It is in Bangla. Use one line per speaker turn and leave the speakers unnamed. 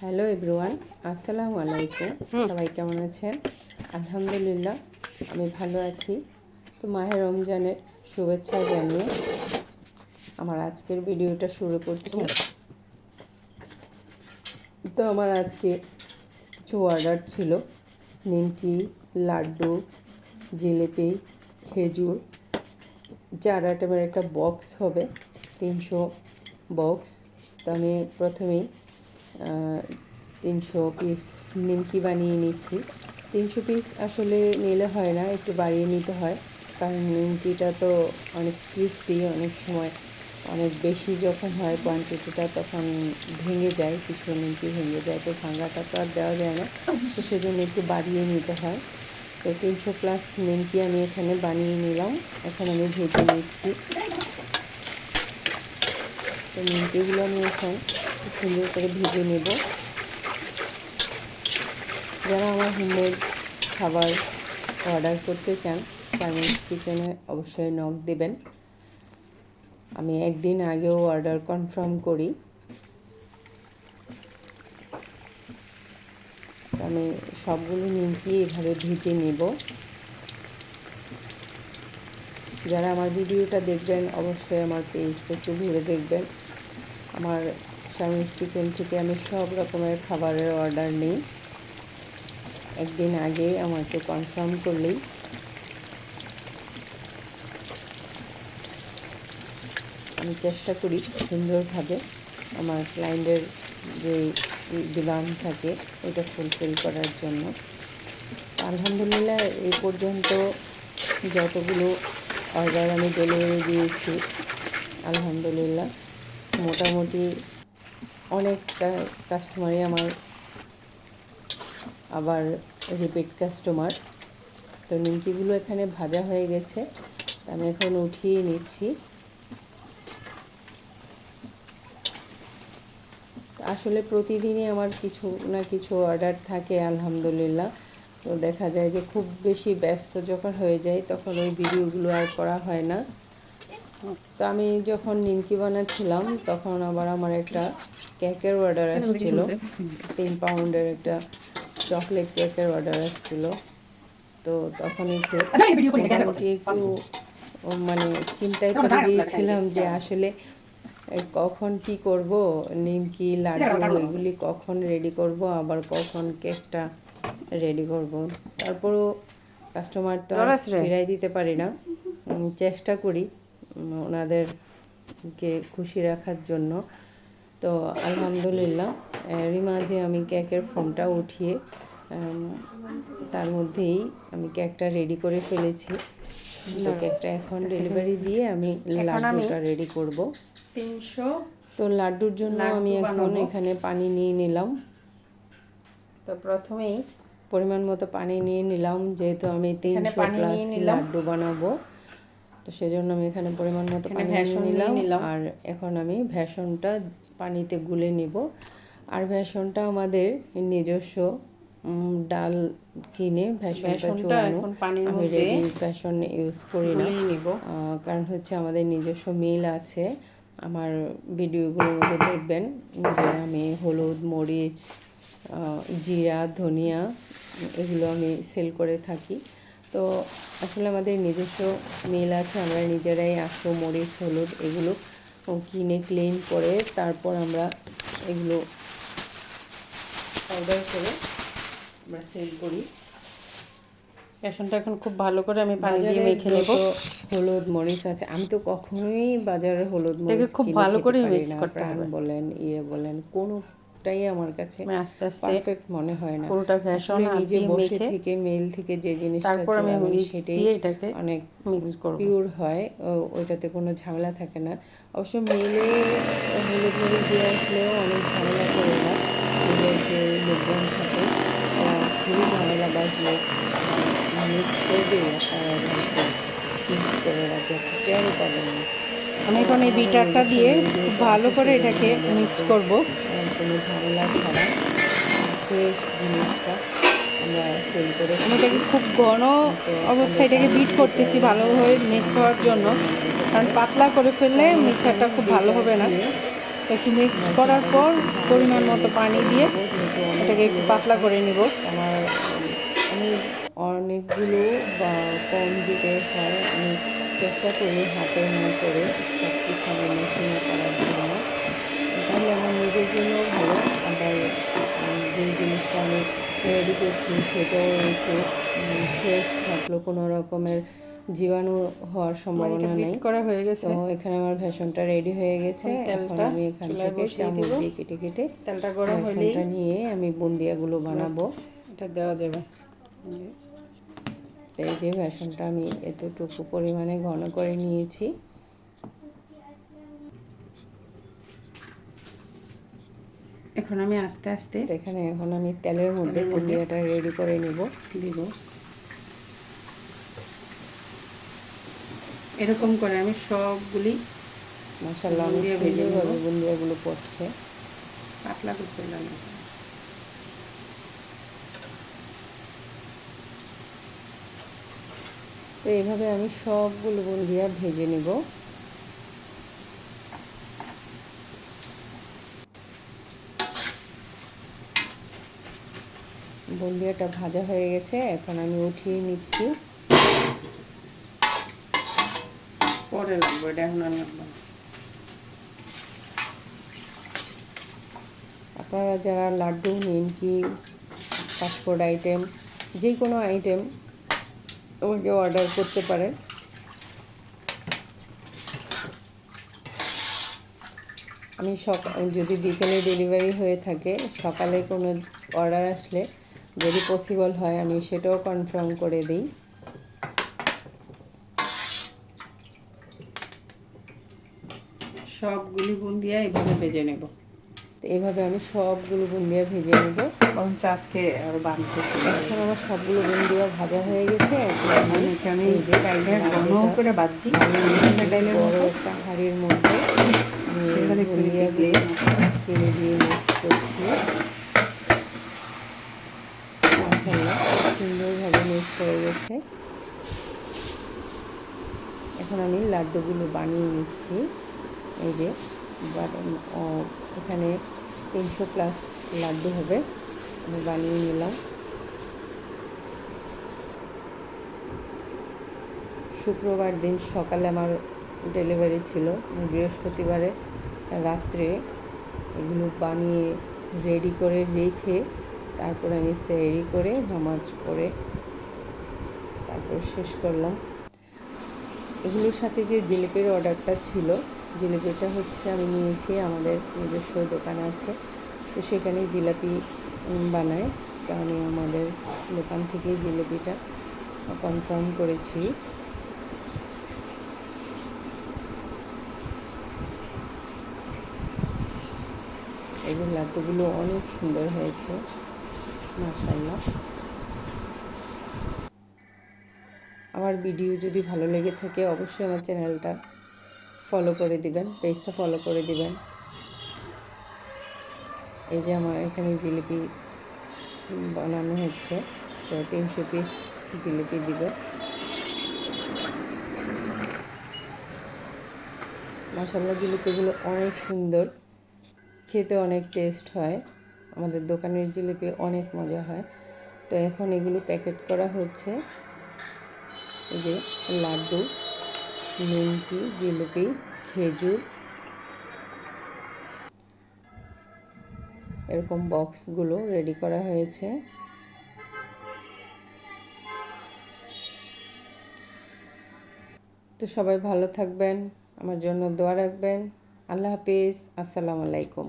হ্যালো এভরিওয়ান, আসসালামু আলাইকুম। সবাই কেমন আছেন? আলহামদুলিল্লাহ আমি ভালো আছি। তো মাহে রমজানের শুভেচ্ছা জানিয়ে আমার আজকের ভিডিওটা শুরু করছি। তো আমার আজকে কিছু অর্ডার ছিল, নিমকি, লাড্ডু, জিলিপি, খেজুর, 4 আইটেমের একটা বক্স হবে, 300 বক্স। তো আমি প্রথমেই 300 পিস নিমকি বানিয়ে নিচ্ছি। 300 পিস আসলে নিলে হয় না, একটু বাড়িয়ে নিতে হয়, কারণ নিমকিটা তো অনেক ক্রিস্পি, অনেক সময় অনেক বেশি যখন হয় কোয়ান্টিটিটা তখন ভেঙে যায়, কিছু নিমকি ভেঙে যায়, তো ভাঙাটা তো আর দেওয়া যায় না, তো সেজন্য একটু বাড়িয়ে নিতে হয়। তো 300 প্লাস নিমকি আমি এখানে বানিয়ে নিলাম, এখন আমি ভেজে নিচ্ছি। তো নিমকিগুলো আমি এখন খুব সুন্দর করে ভেজে নেব। যারা আমার হোমমেড খাবার অর্ডার করতে চান শারমিনস কিচেনে অবশ্যই নক দেবেন। আমি একদিন আগেও অর্ডার কনফার্ম করি। আমি সবগুলো নিমকি এভাবে ভেজে নেব। যারা আমার ভিডিওটা দেখবেন অবশ্যই আমার পেজটা একটু ঘুরে দেখবেন। আমার শারমিনস কিচেন থেকে আমি সব রকমের খাবারের অর্ডার নিই, একদিন আগে আমাকে কনফার্ম করলেই। আমি চেষ্টা করি সুন্দরভাবে আমার ক্লায়েন্টের যে ডিমান্ড থাকে ওটা ফুলফিল করার জন্য। আলহামদুলিল্লাহ এই পর্যন্ত যতগুলো অর্ডার আমি ডেলিভারি দিয়েছি, আলহামদুলিল্লাহ মোটামুটি অনেক কাস্টমারই আমার আবার রিপিট কাস্টমার। তো নিমকিগুলো এখানে ভাজা হয়ে গেছে, আমি এখন উঠিয়ে নিচ্ছি। আসলে প্রতিদিনই আমার কিছু না কিছু অর্ডার থাকে আলহামদুলিল্লাহ। তো দেখা যায় যে খুব বেশি ব্যস্ত যখন হয়ে যায় তখন ওই ভিডিওগুলো আর করা হয় না। তো আমি যখন নিমকি বানাচ্ছিলাম তখন আবার আমার একটা কেকের অর্ডার আসছিল, 3 পাউন্ডের একটা চকলেট কেকের অর্ডার আসছিল। তো তখন একটু মোটামুটি একটু মানে চিন্তায় পড়ে গিয়েছিলাম যে আসলে কখন কি করব, নিমকি, লাড্ডু এগুলি কখন রেডি করব, আবার কখন কেকটা রেডি করব। তারপরও কাস্টমার তো আর ফিরাই দিতে পারি না, চেষ্টা করি ওনাদেরকে খুশি রাখার জন্য। তো আলহামদুলিল্লাহ এরই মাঝে আমি কেকের ফোমটা উঠিয়ে তার মধ্যেই আমি কেকটা রেডি করে ফেলেছি। তো কেকটা এখন ডেলিভারি দিয়ে আমি লাড্ডুটা রেডি করব।
300
তো লাড্ডুর জন্য আমি এখন এখানে পানি নিয়ে নিলাম। তো প্রথমেই পরিমাণ মতো পানি নিয়ে নিলাম, যেহেতু আমি 300 প্লাস লাড্ডু বানাবো, তো সেজন্য আমি এখানে পরিমাণ মতো পানি নিয়ে নিলাম। আর এখন আমি ভেষনটা পানিতে গুলে নিব। আর ভেষনটা আমাদের নিজস্ব ডাল কিনে ভেষনটা চুলানো, আমি রেডি ভেষন ইউজ করি না, কারণ হচ্ছে আমাদের নিজস্ব মিল আছে। আমার ভিডিওগুলোর মধ্যে দেখবেন যে আমি হলুদ, মরিচ, জিরা, ধনিয়া এগুলো আমি সেল করে থাকি। তো আসলে আমাদের নিজস্ব মিল আছে, আমরা নিজেরাই আখরো, মরিচ, হলুদ এগুলো কিনে ক্লিন করে তারপর আমরা এগুলো পাউডার করে আমরা সেল করি।
বেসনটা এখন খুব ভালো করে আমি পানি দিয়ে মেখে নেব।
হলুদ, মরিচ আছে, আমি তো কখনোই বাজারে হলুদ মরিচ
খুব ভালো করে মিক্স করতে
প্রাণ
হবে।
বলেন বলেন কোনোটাই আমার কাছে
আস্তে আস্তে
পারফেক্ট মনে হয় না।
পুরোটা বেসন
নিজে বসে থেকে মেল থেকে যে জিনিসটা
তারপর আমি
সেটাই
এটাকে
অনেক
মিক্স করব।
পিওর হয়, ওইটাতে কোনো ঝামেলা থাকে না। অবশ্য মেলে হলুদ মরিচ দিয়ে আসলেও অনেক ঝামেলা করে না, মেলের যে লোকজন থাকে খুবই ঝামেলা বাজলে মিক্স করবে আর মিক্স করে রাখবে, টেরও পাবেন না।
আমি এখন এই বিটারটা দিয়ে খুব ভালো করে এটাকে মিক্স করব।
কোনো ঝামেলা ছাড়া ফ্রেশ জিনিসটা আমরা সেল করে
আমি এটাকে খুব ঘন অবস্থায় এটাকে বিট করতেছি ভালোভাবে মিক্স হওয়ার জন্য, কারণ পাতলা করে ফেললে মিক্সারটা খুব ভালো হবে না। একটু মিক্স করার পর পরিমাণ মতো পানি দিয়ে
যেহেতু
এটাকে একটু পাতলা করে নিব।
আমার আমি অনেকগুলো বা কম যেটা হয় আমি চেষ্টা করি হাতে না করে সব কিছু আমি মেশিনে করার জন্য, তাহলে আমার নিজের জন্যও ভালো, আবার যে জিনিসটা আমি রেডি করছি সেটাও একটু ফ্রেশ থাকলো, কোনো রকমের জীবাণু হওয়ার সম্ভাবনা নেই।
করা হয়ে গেছে,
তো এখানে আমার ভেষনটা রেডি হয়ে গেছে। এখন আমি এখান থেকে চামচ দিয়ে কেটে কেটে
তেলটা গরম হলে
ভেষনটা নিয়ে আমি বুন্দিয়াগুলো বানাবো।
এটা দেওয়া যাবে।
তো এই যে বেসনটা আমি এতটুকু পরিমাণে ঘন করে নিয়েছি।
এখন আমি আস্তে আস্তে
এখানে এখন আমি তেলের মধ্যে বুন্দিয়াটা রেডি করে দিব।
এরকম করে আমি সবগুলি
মাশাআল্লাহ অনেক সুন্দরভাবে বুন্দিয়াগুলো পড়ছে।
পাতলা করছে না।
তো এইভাবে আমি সবগুলো বুন্দিয়া ভেজে নেব। বুন্দিয়াটা ভাজা হয়ে গেছে, এখন আমি উঠিয়ে নিচ্ছি।
পরে লাগবে, এটা এখন আর লাগবে না।
আপনারা যারা লাড্ডু, নিমকি, ফাস্টফুড আইটেম, যে কোনো আইটেম আমাকে অর্ডার করতে পারেন। আমি যদি বিকেলে ডেলিভারি হয়ে থাকে, সকালে কোনো অর্ডার আসলে যদি পসিবল হয় আমি সেটাও কনফার্ম করে দিই।
সবগুলি বুন্দিয়া এইভাবে ভেজে নেব।
তো এইভাবে আমি সবগুলো বুন্দিয়া ভেজে নেব।
বরঞ্চ আজকে আর বানতেছি।
এখন আমার সবগুলো বুন্দিয়া ভাজা হয়ে গেছে।
আমি যে ডাইলের ঘন করে ভাজছি,
বড় একটা হাঁড়ির মধ্যে বুন্দিয়াগুলো চিনি দিয়ে মিক্স করছি। মাশাআল্লাহ সুন্দরভাবে মিক্স হয়ে গেছে। এখন আমি লাড্ডুগুলো বানিয়ে নিচ্ছি। এই যে এখানে 300+ লাড্ডু হবে, আমি বানিয়ে নিলাম। শুক্রবার দিন সকালে আমার ডেলিভারি ছিল, বৃহস্পতিবারে রাত্রে এগুলো বানিয়ে রেডি করে রেখে তারপর আমি সেহরি করে নামাজ পড়ে তারপর শেষ করলাম। এগুলোর সাথে যে জিলিপির অর্ডারটা ছিল, জিলিপিটা হচ্ছে আমি নিয়েছি, আমাদের নিজস্ব দোকান আছে, তো সেখানে জিলাপি বানায়, তো আমি আমাদের দোকান থেকে জিলিপিটা কনফার্ম করেছি। এই যে লাড্ডুগুলো অনেক সুন্দর হয়েছে মাশাআল্লাহ। আমার ভিডিও যদি ভালো লেগে থাকে অবশ্যই আমার চ্যানেলটা ফলো করে দিবেন, পেজটা ফলো করে দিবেন। এই যে আমার এখানে জিলিপি বানানো হচ্ছে, তো 300 পিস জিলিপি দিব। মাশাআল্লাহ জিলিপিগুলো অনেক সুন্দর, খেতে অনেক টেস্ট হয়, আমাদের দোকানের জিলিপি অনেক মজা হয়। তো এখন এগুলো প্যাকেট করা হচ্ছে। এই যে লাড্ডু, নিমকি, জিলিপি, খেজুর, এরকম বক্সগুলো রেডি করা হয়েছে। তো সবাই ভালো থাকবেন, আমার জন্য দোয়া রাখবেন। আল্লাহ হাফিজ, আসসালামু আলাইকুম।